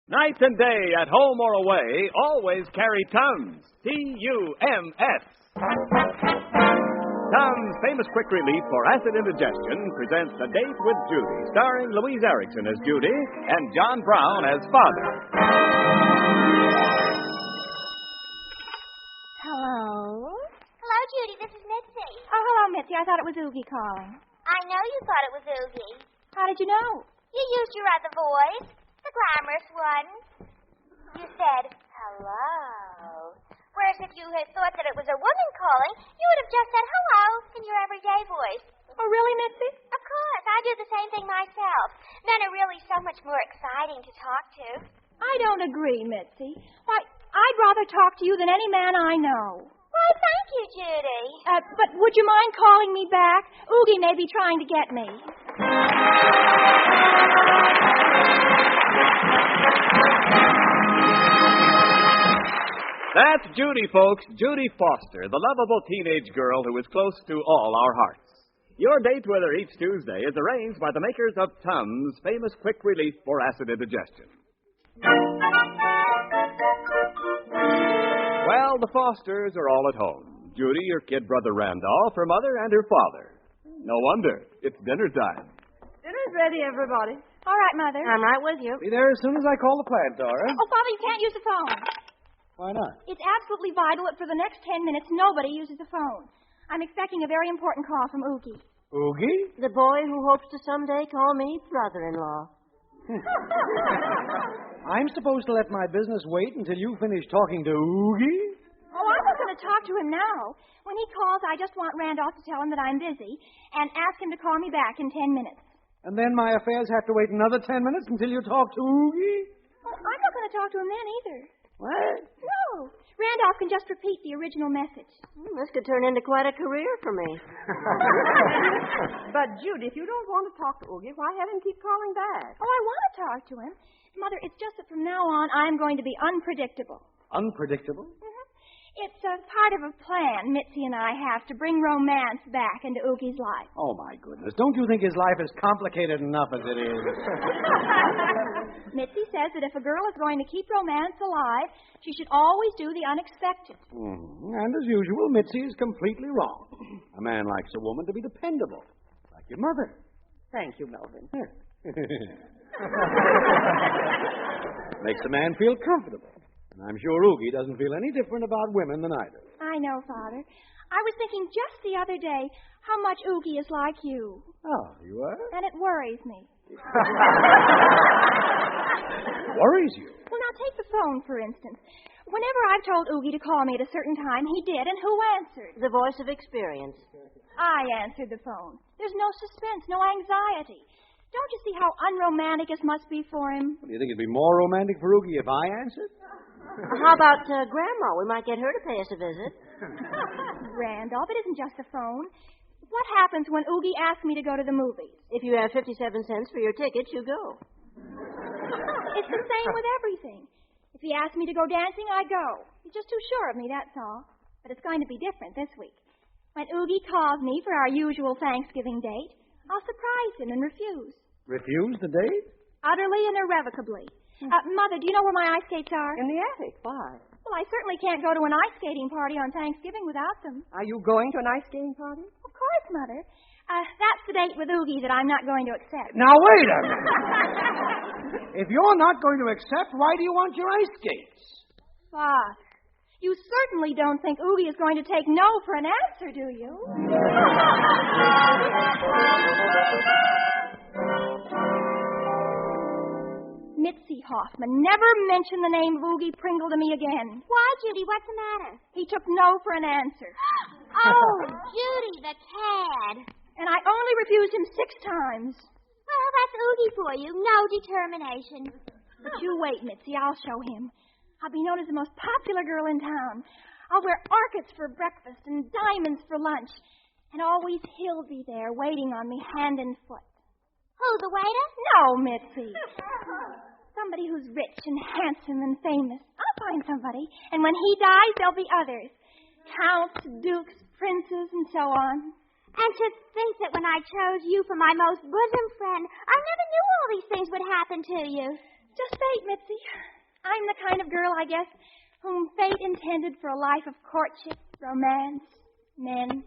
Night and day, at home or away, always carry Tums. T-U-M-S. Tums Famous Quick Relief for Acid Indigestion presents A Date with Judy, starring Louise Erickson as Judy and John Brown as Father. Hello? Hello, Judy. This is Mitzi. Oh, hello, Mitzi. I thought it was Oogie calling. I know you thought it was Oogie. How did you know? You used your other voice, the glamorous one. You said, hello. Whereas if you had thought that it was a woman calling, you would have just said hello in your everyday voice. Oh, really, Mitzi? Of course. I do the same thing myself. Men are really so much more exciting to talk to. I don't agree, Mitzi. Why, I'd rather talk to you than any man I know. Well, thank you, Judy. But would you mind calling me back? Oogie may be trying to get me. That's Judy, folks. Judy Foster, the lovable teenage girl who is close to all our hearts. Your date with her each Tuesday is arranged by the makers of Tums Famous Quick Relief for Acid Indigestion. Well, the Fosters are all at home. Judy, your kid brother Randolph, her mother, and her father. No wonder. It's dinner time. Dinner's ready, everybody. All right, Mother. I'm right with you. Be there as soon as I call the plant, Dora. Oh, Father, you can't use the phone. Why not? It's absolutely vital that for the next 10 minutes nobody uses the phone. I'm expecting a very important call from Oogie. Oogie? The boy who hopes to someday call me brother-in-law. I'm supposed to let my business wait until you finish talking to Oogie? Oh, I'm not going to talk to him now. When he calls, I just want Randolph to tell him that I'm busy and ask him to call me back in 10 minutes. And then my affairs have to wait another 10 minutes until you talk to Oogie? Well, I'm not going to talk to him then either. What? No. Randolph can just repeat the original message. This could turn into quite a career for me. But, Judy, if you don't want to talk to Oogie, why have him keep calling back? Oh, I want to talk to him. Mother, it's just that from now on, I'm going to be unpredictable. Unpredictable? It's a part of a plan Mitzi and I have to bring romance back into Oogie's life. Oh, my goodness. Don't you think his life is complicated enough as it is? Mitzi says that if a girl is going to keep romance alive, she should always do the unexpected. And as usual, Mitzi is completely wrong. A man likes a woman to be dependable, like your mother. Thank you, Melvin. Makes a man feel comfortable. And I'm sure Oogie doesn't feel any different about women than I do. I know, Father. I was thinking just the other day how much Oogie is like you. Oh, you are? And it worries me. Worries you? Well, now take the phone, for instance. Whenever I've told Oogie to call me at a certain time, he did, and who answered? The voice of experience. I answered the phone. There's no suspense, no anxiety. Don't you see how unromantic it must be for him? Do you think it'd be more romantic for Oogie if I answered? How about Grandma? We might get her to pay us a visit. Randolph, it isn't just the phone. What happens when Oogie asks me to go to the movies? If you have 57 cents for your tickets, you go. It's the same with everything. If he asks me to go dancing, I go. He's just too sure of me, that's all. But it's going to be different this week. When Oogie calls me for our usual Thanksgiving date, I'll surprise him and refuse. Refuse the date? Utterly and irrevocably. Mother, do you know where my ice skates are? In the attic. Why? Well, I certainly can't go to an ice skating party on Thanksgiving without them. Are you going to an ice skating party? Of course, Mother. That's the date with Oogie that I'm not going to accept. Now, wait a minute. If you're not going to accept, why do you want your ice skates? Father, you certainly don't think Oogie is going to take no for an answer, do you? Mitzi Hoffman, never mention the name of Oogie Pringle to me again. Why, Judy? What's the matter? He took no for an answer. Oh, Judy, the cad. And I only refused him 6 times. Well, that's Oogie for you. No determination. But you wait, Mitzi. I'll show him. I'll be known as the most popular girl in town. I'll wear orchids for breakfast and diamonds for lunch. And always he'll be there waiting on me hand and foot. Who, the waiter? No, Mitzi. Somebody who's rich and handsome and famous. I'll find somebody. And when he dies, there'll be others. Counts, dukes, princes, and so on. And to think that when I chose you for my most bosom friend, I never knew all these things would happen to you. Just fate, Mitzi. I'm the kind of girl, I guess, whom fate intended for a life of courtship, romance, men.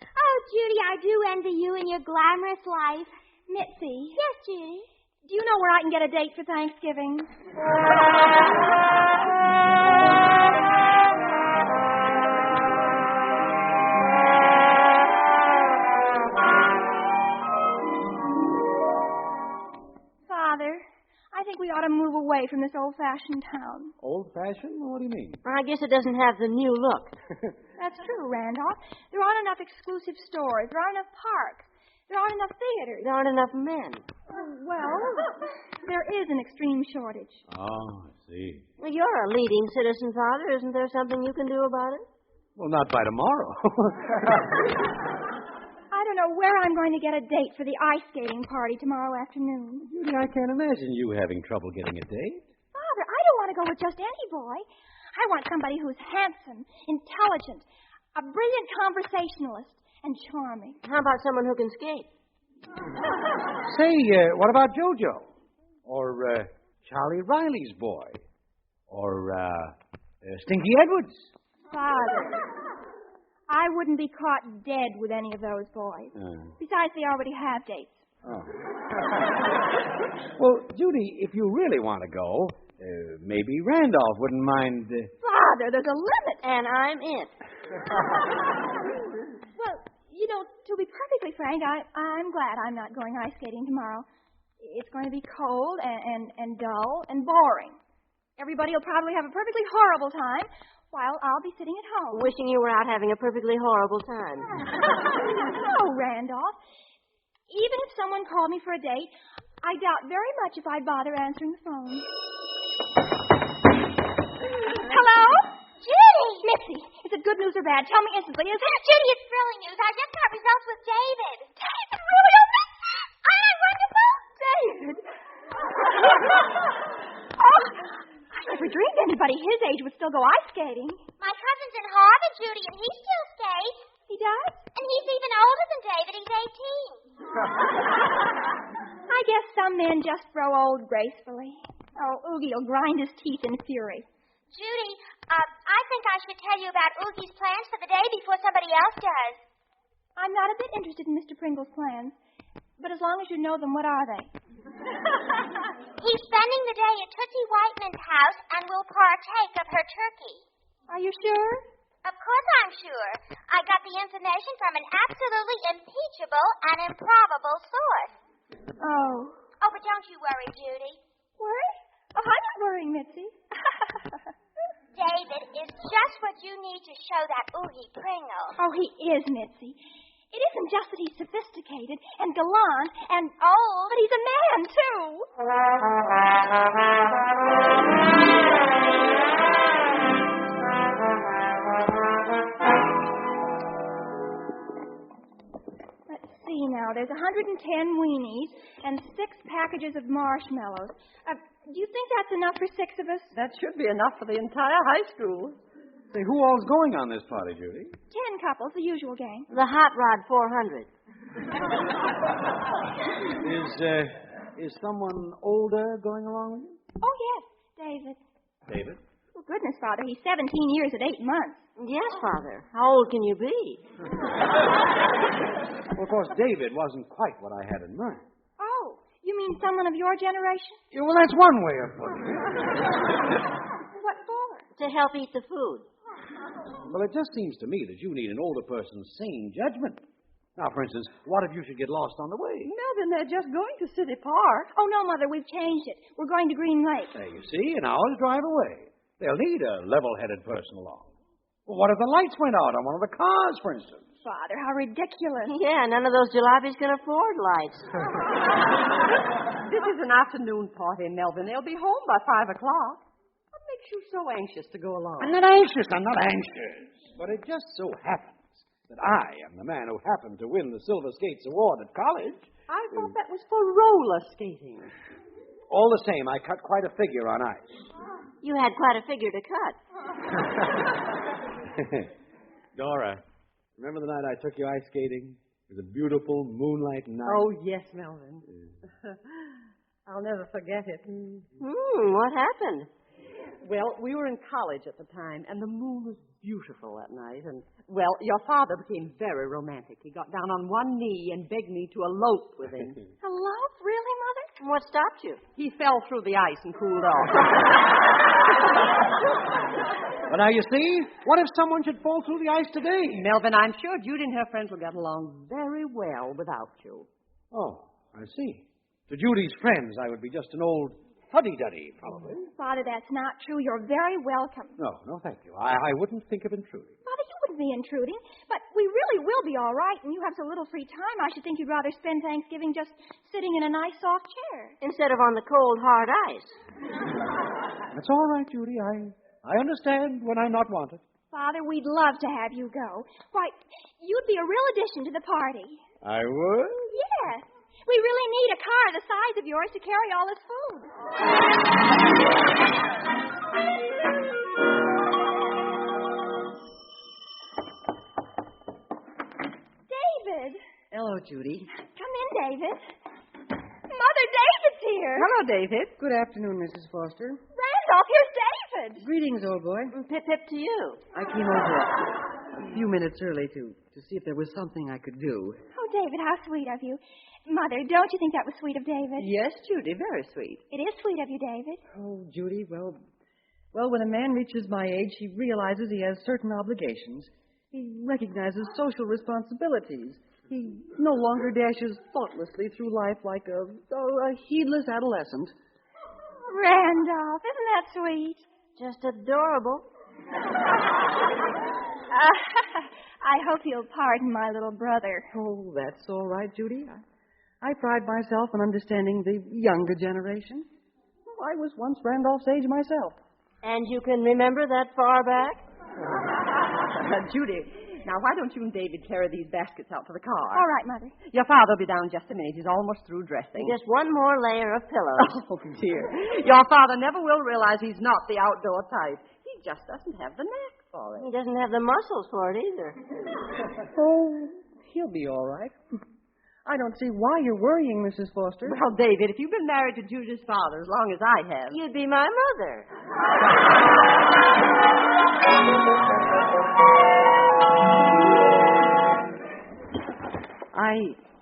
Oh, Judy, I do envy you and your glamorous life. Mitzi. Yes, Judy. Do you know where I can get a date for Thanksgiving? Father, I think we ought to move away from this old-fashioned town. Old-fashioned? What do you mean? I guess it doesn't have the new look. That's true, Randolph. There aren't enough exclusive stores. There aren't enough parks. There aren't enough theaters. There aren't enough men. Well, there is an extreme shortage. Oh, I see. Well, you're a leading citizen, Father. Isn't there something you can do about it? Well, not by tomorrow. I don't know where I'm going to get a date for the ice skating party tomorrow afternoon. Judy, I can't imagine you having trouble getting a date. Father, I don't want to go with just any boy. I want somebody who's handsome, intelligent, a brilliant conversationalist, and charming. How about someone who can skate? Say, what about JoJo? Or Charlie Riley's boy? Or Stinky Edwards? Father, I wouldn't be caught dead with any of those boys. Besides, they already have dates. Oh. Well, Judy, if you really want to go, maybe Randolph wouldn't mind... Father, there's a limit. And I'm it. Well, you know, to be perfectly frank, I'm glad I'm not going ice skating tomorrow. It's going to be cold and dull and boring. Everybody will probably have a perfectly horrible time while I'll be sitting at home. Wishing you were out having a perfectly horrible time. No, Randolph. Even if someone called me for a date, I doubt very much if I'd bother answering the phone. Hello? Judy! Mitzi, is it good news or bad? Tell me instantly. Is it? Judy, it's thrilling news. I just got results with David. David, really? Oh, Aren't I wonderful? David. Oh, I never dreamed anybody his age would still go ice skating. My cousin's in Harvard, Judy, and he still skates. He does? And he's even older than David. He's 18. I guess some men just grow old gracefully. Oh, Oogie will grind his teeth in fury. Judy, I think I should tell you about Oogie's plans for the day before somebody else does. I'm not a bit interested in Mr. Pringle's plans. But as long as you know them, what are they? He's spending the day at Tootsie Whiteman's house and will partake of her turkey. Are you sure? Of course I'm sure. I got the information from an absolutely impeachable and improbable source. Oh. Oh, but don't you worry, Judy. Worry? Oh, I'm not worrying, Mitzi. David is just what you need to show that Oogie Pringle. Oh, he is, Mitzi. It isn't just that he's sophisticated and gallant and old, but he's a man, too. Let's see now. There's 110 weenies and 6 packages of marshmallows. Do you think that's enough for 6 of us? That should be enough for the entire high school. Say, who all's going on this party, Judy? 10 couples, the usual gang. The Hot Rod 400. Is someone older going along with you? Oh, yes, David. David? Oh, goodness, Father, he's 17 years and 8 months. Yes, Father. How old can you be? Well, of course, David wasn't quite what I had in mind. Oh, you mean someone of your generation? Yeah, well, that's one way of putting it. What for? To help eat the food. Well, it just seems to me that you need an older person's sane judgment. Now, for instance, what if you should get lost on the way? No, then they're just going to City Park. Oh, no, Mother, we've changed it. We're going to Green Lake. There, you see, an hour's drive away. They'll need a level-headed person along. Well, what if the lights went out on one of the cars, for instance? Father, how ridiculous. Yeah, none of those jalopies can afford lights. This is an afternoon party, Melvin. They'll be home by 5 o'clock. What makes you so anxious to go along? I'm not anxious. But it just so happens that I am the man who happened to win the Silver Skates Award at college. I thought that was for roller skating. All the same, I cut quite a figure on ice. You had quite a figure to cut. Dora, remember the night I took you ice skating? It was a beautiful moonlight night. Oh, yes, Melvin. I'll never forget it. What happened? Well, we were in college at the time, and the moon was beautiful that night. And, well, your father became very romantic. He got down on one knee and begged me to elope with him. Elope? Really, Mother? What stopped you? He fell through the ice and cooled off. But now you see, what if someone should fall through the ice today? Melvin, I'm sure Judy and her friends will get along very well without you. Oh, I see. To Judy's friends, I would be just an old fuddy-duddy, probably. Father, that's not true. You're very welcome. No, thank you. I wouldn't think of intruding. Father, you wouldn't be intruding, but we really will be all right, and you have so little free time, I should think you'd rather spend Thanksgiving just sitting in a nice soft chair. Instead of on the cold, hard ice. That's all right, Judy. I understand when I'm not wanted. Father, we'd love to have you go. Why, you'd be a real addition to the party. I would? Yes. We really need a car the size of yours to carry all this food. David. Hello, Judy. Come in, David. Mother, David's here. Hello, David. Good afternoon, Mrs. Foster. Randolph, here's David. Greetings, old boy. Pip-pip to you. I came over a few minutes early to see if there was something I could do. Oh, David, how sweet of you. Mother, don't you think that was sweet of David? Yes, Judy, very sweet. It is sweet of you, David. Oh, Judy, well, when a man reaches my age, he realizes he has certain obligations. He recognizes social responsibilities. He no longer dashes thoughtlessly through life like a heedless adolescent. Randolph, isn't that sweet? Just adorable. I hope you'll pardon my little brother. Oh, that's all right, Judy. I pride myself in understanding the younger generation. I was once Randolph's age myself. And you can remember that far back? Judy, now why don't you and David carry these baskets out to the car? All right, Mother. Your father will be down just a minute. He's almost through dressing. Just one more layer of pillows. Oh, dear. Your father never will realize he's not the outdoor type. He just doesn't have the knack for it. He doesn't have the muscles for it either. Oh, he'll be all right. I don't see why you're worrying, Mrs. Foster. Well, David, if you've been married to Judith's father as long as I have... You'd be my mother.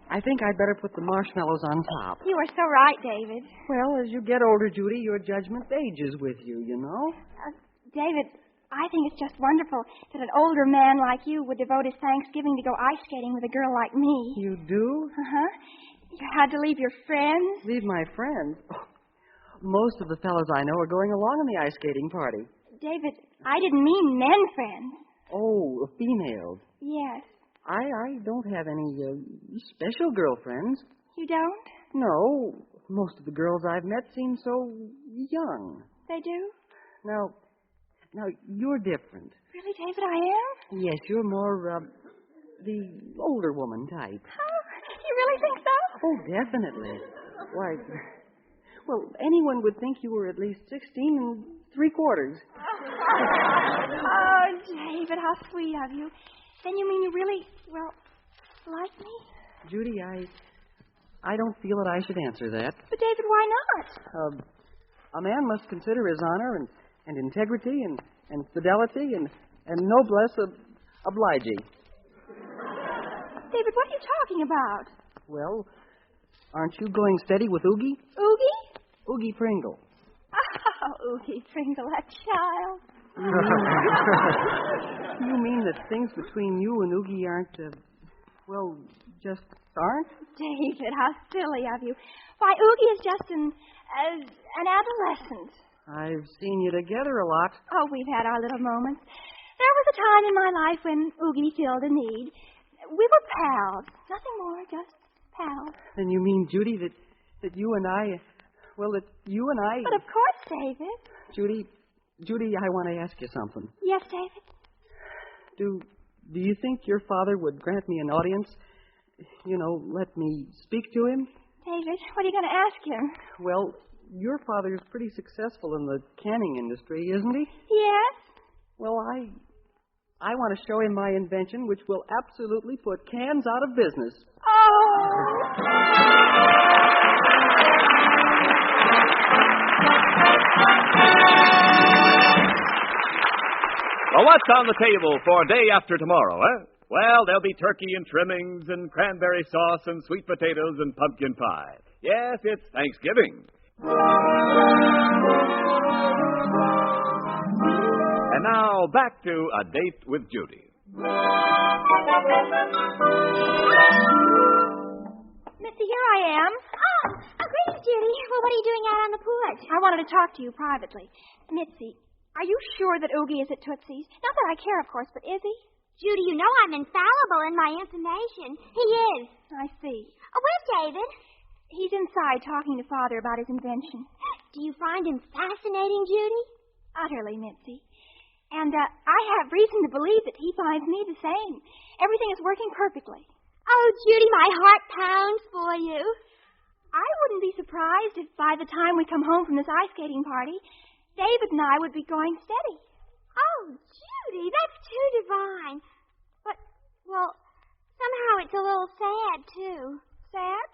I think I'd better put the marshmallows on top. You are so right, David. Well, as you get older, Judy, your judgment ages with you, you know. David, I think it's just wonderful that an older man like you would devote his Thanksgiving to go ice skating with a girl like me. You do? Uh-huh. You had to leave your friends. Leave my friends? Oh, most of the fellows I know are going along in the ice skating party. David, I didn't mean men friends. Oh, females. Yes. I don't have any special girlfriends. You don't? No. Most of the girls I've met seem so young. They do? Now, you're different. Really, David, I am? Yes, you're more, the older woman type. Oh, you really think so? Oh, definitely. Why, well, anyone would think you were at least 16 3/4. Oh, David, how sweet of you. Then you mean you really, like me? Judy, I don't feel that I should answer that. But, David, why not? A man must consider his honor and integrity and fidelity and noblesse obliging. David, what are you talking about? Well, aren't you going steady with Oogie? Oogie? Oogie Pringle. Oh, Oogie Pringle, that child. You mean that things between you and Oogie aren't, just aren't? David, how silly of you. Why, Oogie is just an adolescent. I've seen you together a lot. Oh, we've had our little moments. There was a time in my life when Oogie filled a need. We were pals. Nothing more, just pals. Then you mean, Judy, that you and I... that you and I... But of course, David. Judy, I want to ask you something. Yes, David? Do you think your father would grant me an audience? Let me speak to him? David, what are you going to ask him? Well, your father's pretty successful in the canning industry, isn't he? Yes. Well, I want to show him my invention, which will absolutely put cans out of business. Oh! Well, what's on the table for day after tomorrow, eh? Well, there'll be turkey and trimmings and cranberry sauce and sweet potatoes and pumpkin pie. Yes, it's Thanksgiving. And now, back to A Date with Judy. Missy, here I am. Oh, greetings, Judy. Well, what are you doing out on the porch? I wanted to talk to you privately. Mitzi, are you sure that Oogie is at Tootsie's? Not that I care, of course, but is he? Judy, you know I'm infallible in my information. He is. I see. Oh, where's David? He's inside talking to Father about his invention. Do you find him fascinating, Judy? Utterly, Mitzi. And I have reason to believe that he finds me the same. Everything is working perfectly. Oh, Judy, my heart pounds for you. I wouldn't be surprised if by the time we come home from this ice skating party, David and I would be going steady. Oh, Judy, that's too divine. But, well, somehow it's a little sad, too. Sad?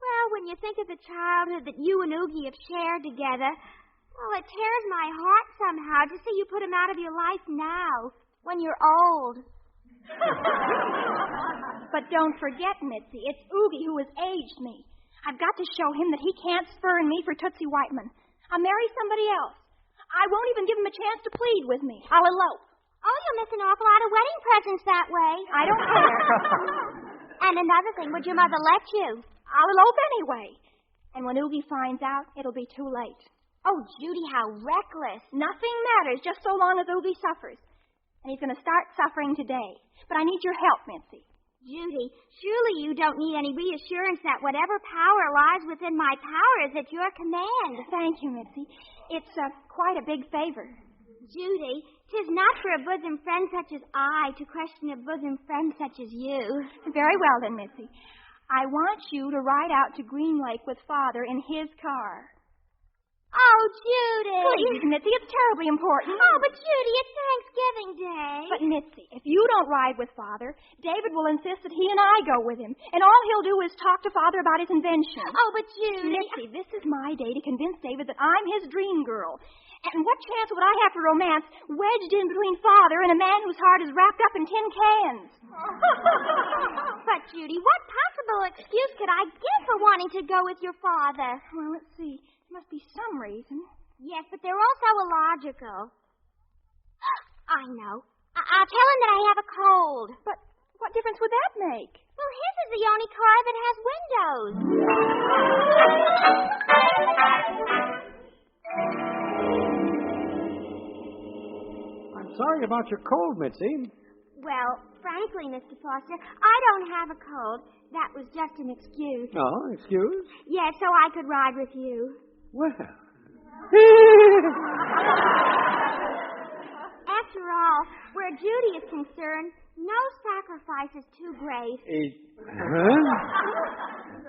Well, when you think of the childhood that you and Oogie have shared together, well, it tears my heart somehow to see you put him out of your life now, when you're old. But don't forget, Mitzi, it's Oogie who has aged me. I've got to show him that he can't spurn me for Tootsie Whiteman. I'll marry somebody else. I won't even give him a chance to plead with me. I'll elope. Oh, you'll miss an awful lot of wedding presents that way. I don't care. And another thing, would your mother let you? I'll elope anyway. And when Oogie finds out, it'll be too late. Oh, Judy, how reckless. Nothing matters just so long as Oogie suffers. And he's going to start suffering today. But I need your help, Mitzi. Judy, surely you don't need any reassurance that whatever power lies within my power is at your command. Thank you, Mitzi. It's quite a big favor. Judy, 'tis not for a bosom friend such as I to question a bosom friend such as you. Very well, then, Mitzi. I want you to ride out to Green Lake with Father in his car. Oh, Judy. Please, Mitzi, it's terribly important. Oh, but Judy, it's Thanksgiving Day. But, Mitzi, if you don't ride with Father, David will insist that he and I go with him. And all he'll do is talk to Father about his invention. Oh, but Judy. Mitzi, this is my day to convince David that I'm his dream girl. And what chance would I have for romance wedged in between Father and a man whose heart is wrapped up in tin cans? But, Judy, what possible excuse could I give for wanting to go with your father? Well, let's see. There must be some reason. Yes, but they're also illogical. I know. I'll tell him that I have a cold. But what difference would that make? Well, his is the only car that has windows. I'm sorry about your cold, Mitzi. Well, frankly, Mr. Foster, I don't have a cold. That was just an excuse. Oh, excuse? Yes, so I could ride with you. Well. After all, where Judy is concerned, no sacrifice is too great.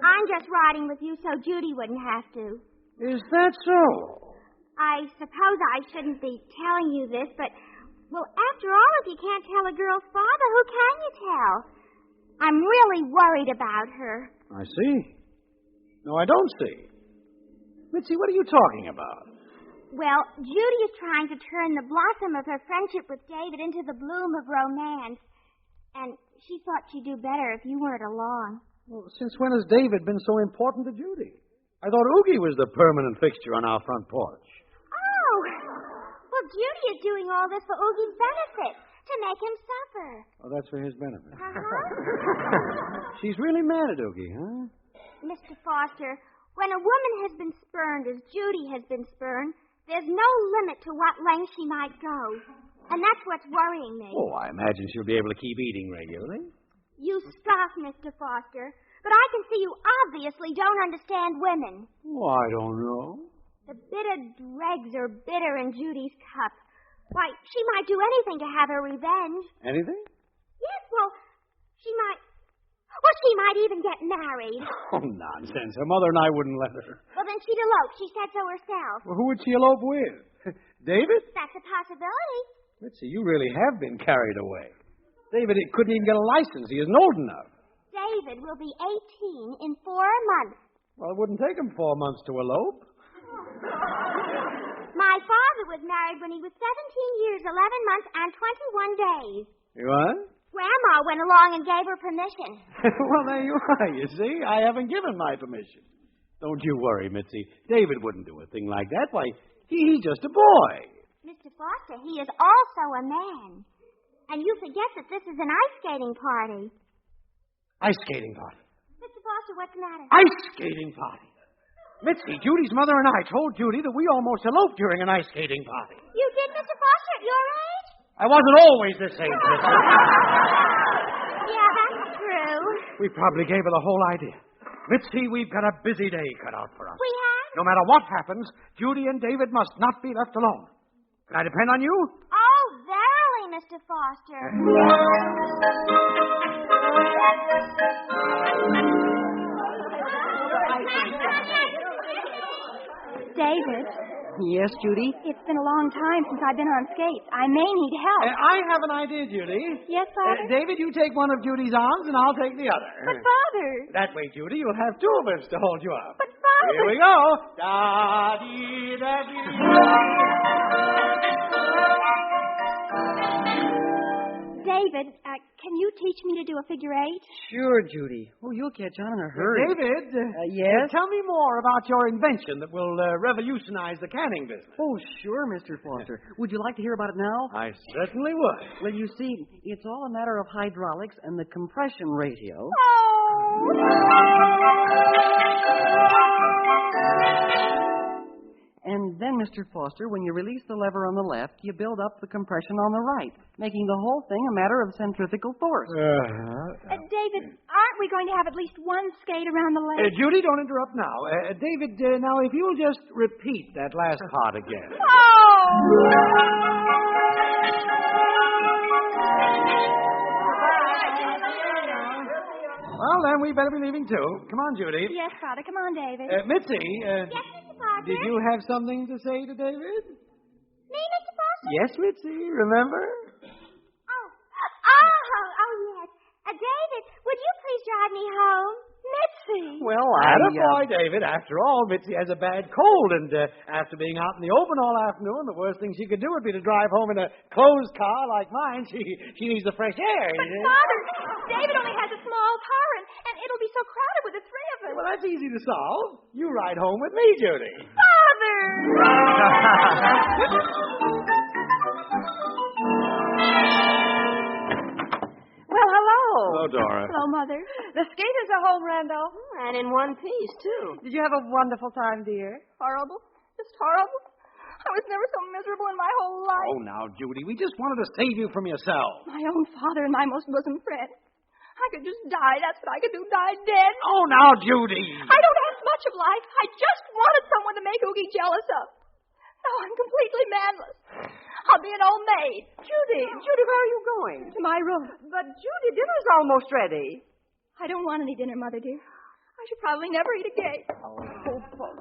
I'm just riding with you so Judy wouldn't have to. Is that so? I suppose I shouldn't be telling you this, but, well, after all, if you can't tell a girl's father, who can you tell? I'm really worried about her. I see. No, I don't see. Mitzi, what are you talking about? Well, Judy is trying to turn the blossom of her friendship with David into the bloom of romance. And she thought she'd do better if you weren't along. Well, since when has David been so important to Judy? I thought Oogie was the permanent fixture on our front porch. Oh! Well, Judy is doing all this for Oogie's benefit, to make him suffer. Oh, that's for his benefit. Uh-huh. She's really mad at Oogie, huh? Mr. Foster, when a woman has been spurned as Judy has been spurned, there's no limit to what length she might go. And that's what's worrying me. Oh, I imagine she'll be able to keep eating regularly. You scoff, Mr. Foster. But I can see you obviously don't understand women. Oh, I don't know. The bitter dregs are bitter in Judy's cup. Why, she might do anything to have her revenge. Anything? Yes, well, she might even get married. Oh, nonsense. Her mother and I wouldn't let her. Well, then she'd elope. She said so herself. Well, who would she elope with? David? That's a possibility. Mitzi, you really have been carried away. David couldn't even get a license. He isn't old enough. David will be 18 in 4 months. Well, it wouldn't take him 4 months to elope. My father was married when he was 17 years, 11 months, and 21 days. You what? Grandma went along and gave her permission. Well, there you are, you see. I haven't given my permission. Don't you worry, Mitzi. David wouldn't do a thing like that. Why, he's just a boy. Mr. Foster, he is also a man. And you forget that this is an ice skating party. Ice skating party. Mr. Foster, what's the matter? Ice skating party. Mitzi, Judy's mother and I told Judy that we almost eloped during an ice skating party. You did, Mr. Foster, at your age? I wasn't always this age, Mitzi. Yeah, that's true. We probably gave her the whole idea. Mitzi, we've got a busy day cut out for us. We have? No matter what happens, Judy and David must not be left alone. Can I depend on you? Oh, verily, Mr. Foster. David, Yes, Judy? it's been a long time since I've been on skates. I may need help. I have an idea, Judy. Yes, Father? David, you take one of Judy's arms, and I'll take the other. But, Father... That way, Judy, you'll have two of us to hold you up. But, Father... Here we go. Da-dee-da-dee. David, can you teach me to do a figure eight? Sure, Judy. Oh, you'll catch on in a hurry. David, yes? tell me more about your invention that will revolutionize the canning business. Oh, sure, Mr. Foster. Would you like to hear about it now? I certainly would. Well, you see, it's all a matter of hydraulics and the compression ratio. And then, Mr. Foster, when you release the lever on the left, you build up the compression on the right, making the whole thing a matter of centrifugal force. David, aren't we going to have at least one skate around the lake? Judy, don't interrupt now. David, now, if you'll just repeat that last part again. Well, then, we better be leaving, too. Come on, Judy. Yes, Father. Come on, David. Mitzi, Yes, Mr. Foster? did you have something to say to David? Me, Mr. Foster? Yes, Mitzi, remember? Oh, yes. David, would you please drive me home? Mitzi! Well, boy, David. After all, Mitzi has a bad cold, and after being out in the open all afternoon, the worst thing she could do would be to drive home in a closed car like mine. She needs the fresh air. But, Father, David only has a small car, and it'll be so crowded with the three of us. Well, that's easy to solve. You ride home with me, Judy. Father! Well, hello. Hello, Dora. Hello, Mother. The skaters are home, Randolph. And in one piece, too. Did you have a wonderful time, dear? Horrible. Just horrible. I was never so miserable in my whole life. Oh, now, Judy, we just wanted to save you from yourself. My own father and my most bosom friend. I could just die. That's what I could do. Die dead. Oh, now, Judy. I don't ask much of life. I just wanted someone to make Oogie jealous of. Now I'm completely manless. I'll be an old maid. Judy, where are you going? To my room. But, Judy, dinner's almost ready. I don't want any dinner, Mother dear. I should probably never eat again. Oh, for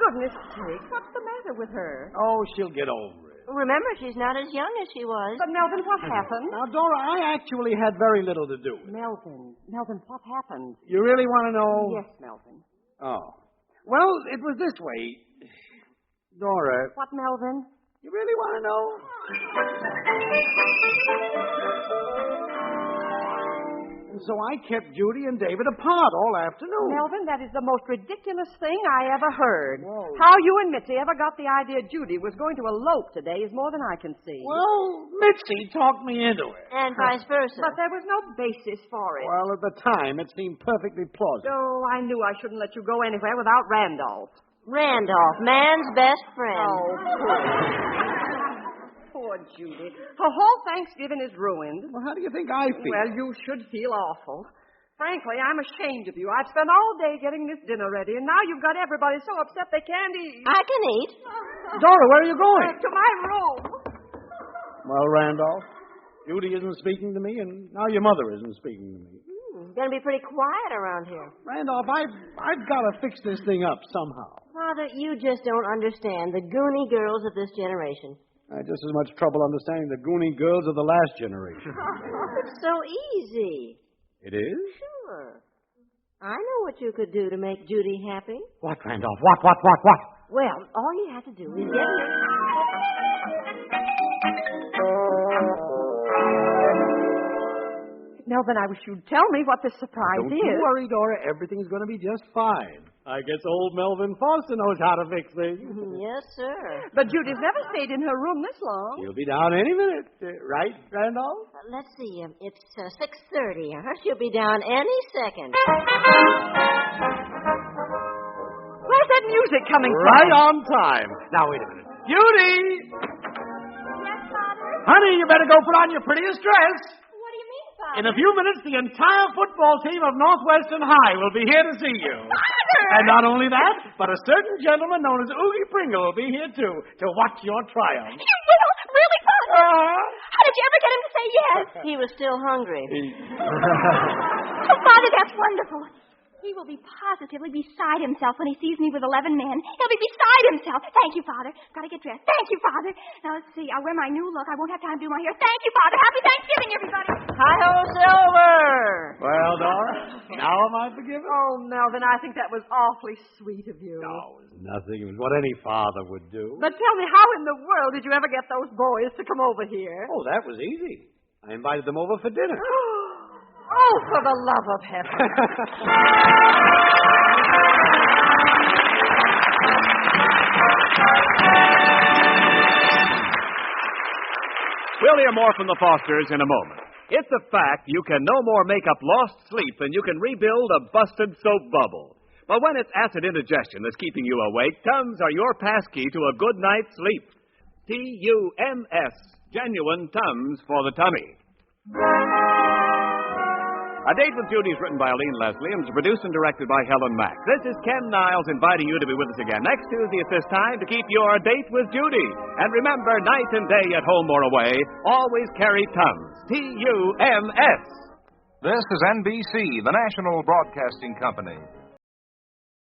goodness sake, what's the matter with her? Oh, she'll get over it. Remember, she's not as young as she was. But, Melvin, what happened? Now, Dora, I actually had very little to do with it. Melvin, what happened? You really want to know? Yes, Melvin. Oh. Well, it was this way. Dora. What, Melvin? You really want to know? And so I kept Judy and David apart all afternoon. Melvin, that is the most ridiculous thing I ever heard. Whoa. How you and Mitzi ever got the idea Judy was going to elope today is more than I can see. Well, Mitzi talked me into it. And vice versa. But there was no basis for it. Well, at the time, it seemed perfectly plausible. Oh, I knew I shouldn't let you go anywhere without Randolph. Randolph, man's best friend. Oh, poor Judy. Her whole Thanksgiving is ruined. Well, how do you think I feel? Well, you should feel awful. Frankly, I'm ashamed of you. I've spent all day getting this dinner ready, and now you've got everybody so upset they can't eat. I can eat. Dora, where are you going? To my room. Well, Randolph, Judy isn't speaking to me, and now your mother isn't speaking to me. It's going to be pretty quiet around here. Randolph, I've got to fix this thing up somehow. Father, you just don't understand the goony girls of this generation. I had just as much trouble understanding the goony girls of the last generation. It's so easy. It is? Sure. I know what you could do to make Judy happy. What, Randolph? What? Well, all you have to do is get her... Melvin, I wish you'd tell me what this surprise Don't is. you worry, Dora. Everything's going to be just fine. I guess old Melvin Foster knows how to fix things. Yes, sir. But Judy's never stayed in her room this long. She'll be down any minute. Right, Randolph? Let's see. It's 6:30. She'll be down any second. Where's that music coming from? Right on time. Now, wait a minute. Judy! Yes, Father? Honey, you better go put on your prettiest dress. What do you mean, Father? In a few minutes, the entire football team of Northwestern High will be here to see you. Father! And not only that, but a certain gentleman known as Oogie Pringle will be here, too, to watch your triumph. You will? Really, Father? How did you ever get him to say yes? He was still hungry. Oh, Father, that's wonderful. He will be positively beside himself when he sees me with 11 men. He'll be beside himself. Thank you, Father. Got to get dressed. Thank you, Father. Now, let's see. I'll wear my new look. I won't have time to do my hair. Thank you, Father. Happy Thanksgiving, everybody. Hi-ho, Silver! Well, Dora, now am I forgiven? Oh, Melvin, I think that was awfully sweet of you. No, it was nothing. It was what any father would do. But tell me, how in the world did you ever get those boys to come over here? Oh, that was easy. I invited them over for dinner. Oh, for the love of heaven. We'll hear more from the Fosters in a moment. It's a fact you can no more make up lost sleep than you can rebuild a busted soap bubble. But when it's acid indigestion that's keeping you awake, Tums are your passkey to a good night's sleep. Tums, genuine Tums for the tummy. A Date with Judy is written by Aline Leslie and is produced and directed by Helen Mack. This is Ken Niles inviting you to be with us again next Tuesday at this time to keep your date with Judy. And remember, night and day at home or away, always carry Tums. Tums. This is NBC, the national broadcasting company.